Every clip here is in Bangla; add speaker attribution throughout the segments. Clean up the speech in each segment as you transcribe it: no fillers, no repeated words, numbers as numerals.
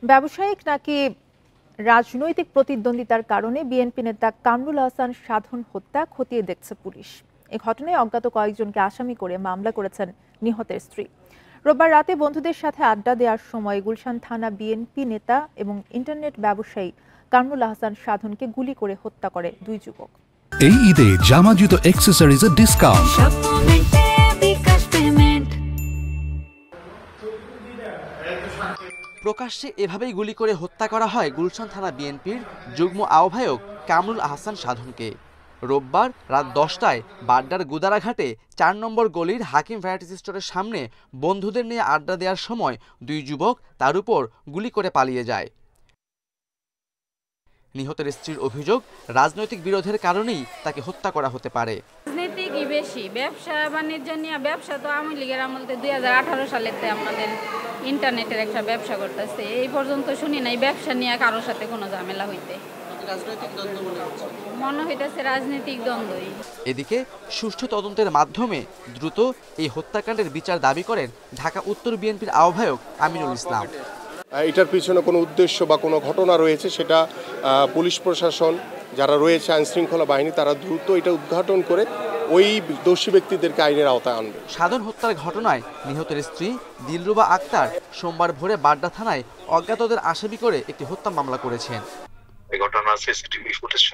Speaker 1: ব্যবসায়িক নাকি রাজনৈতিক প্রতিদ্বন্দ্বিতার কারণে বিএনপি নেতা কামরুল আহসান সাধন হত্যা খতিয়ে দেখছে পুলিশ। এ ঘটনায় অজ্ঞাত কয়েকজনকে আসামি করে মামলা করেছেন নিহতের স্ত্রী। রোববার রাতে বন্ধুদের সাথে আড্ডা দেওয়ার সময় গুলশান থানা বিএনপি নেতা এবং ইন্টারনেট ব্যবসায়ী কামরুল আহসান সাধনকে গুলি করে হত্যা করে দুই যুবক।
Speaker 2: এই ঈদে জামা জুতো অ্যাক্সেসরিজের ডিসকাউন্ট।
Speaker 3: প্রকাশ্যে এভাবেই গুলি করে হত্যা করা হয় গুলশান থানা বিএনপির যুগ্ম আহ্বায়ক কামরুল আহসান সাধনকে। রোববার রাত 10টায় বাড্ডার গুদারাঘাটে 4 নম্বর গলির হাকিম ভ্যারাইটিস স্টোরের সামনে বন্ধুদের নিয়ে আড্ডা দেওয়ার সময় দুই যুবক তার উপর গুলি করে পালিয়ে যায়। নিহতের স্ত্রীর অভিযোগ, রাজনৈতিক বিরোধের কারণেই তাকে হত্যা করা হতে পারে।
Speaker 4: রাজনীতিকই বেশি, ব্যবসা বাণিজ্য নিয়ে। ব্যবসা তো আওয়ামী লীগের আমলতে 2018 সালেতে আমাদের ইন্টারনেটের একটা ব্যবসা করতেছে। এই পর্যন্ত শুনি নাই ব্যবসা নিয়ে কারোর সাথে কোনো ঝামেলা হইতে। মনে হইতেছে রাজনৈতিক দ্বন্দ্বই।
Speaker 3: এদিকে সুষ্ঠু তদন্তের মাধ্যমে দ্রুত এই হত্যাকাণ্ডের বিচার দাবি করেন ঢাকা উত্তর বিএনপির আহ্বায়ক আমিনুল ইসলাম।
Speaker 5: এটার পিছনে কোনো উদ্দেশ্য বা কোনো ঘটনা রয়েছে, সেটা পুলিশ প্রশাসন যারা রয়েছে, আইনশৃঙ্খলা বাহিনী, তারা দ্রুত এটা উদ্ঘাটন করে ওই দোষী ব্যক্তিদেরকে আইনের আওতায় আনবে।
Speaker 3: সাধন হত্যার ঘটনায় নিহতের স্ত্রী দিলরুবা আক্তার সোমবার ভোরে বাড্ডা থানায় অজ্ঞাতদের আসামি করে একটি হত্যা মামলা করেছেন।
Speaker 6: এই ঘটনার সিসিটিভি ফুটেজ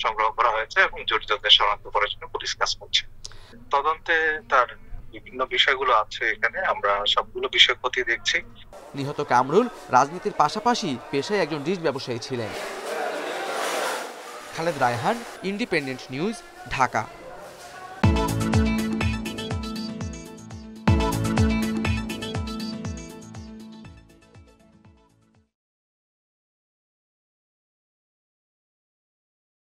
Speaker 6: সংগ্রহ করা হয়েছে এবং জড়িতদের শনাক্ত করার জন্য পুলিশ কাজ করছে। তদন্তে তার বিভিন্ন বিষয়গুলো আছে, এখানে আমরা সবগুলো বিষয় খতিয়ে দেখছি।
Speaker 3: নিহত কামরুল রাজনীতির পাশাপাশি পেশায় একজন রিচ ব্যবসায়ী ছিলেন। Khaled Raihan, independent news, Dhaka.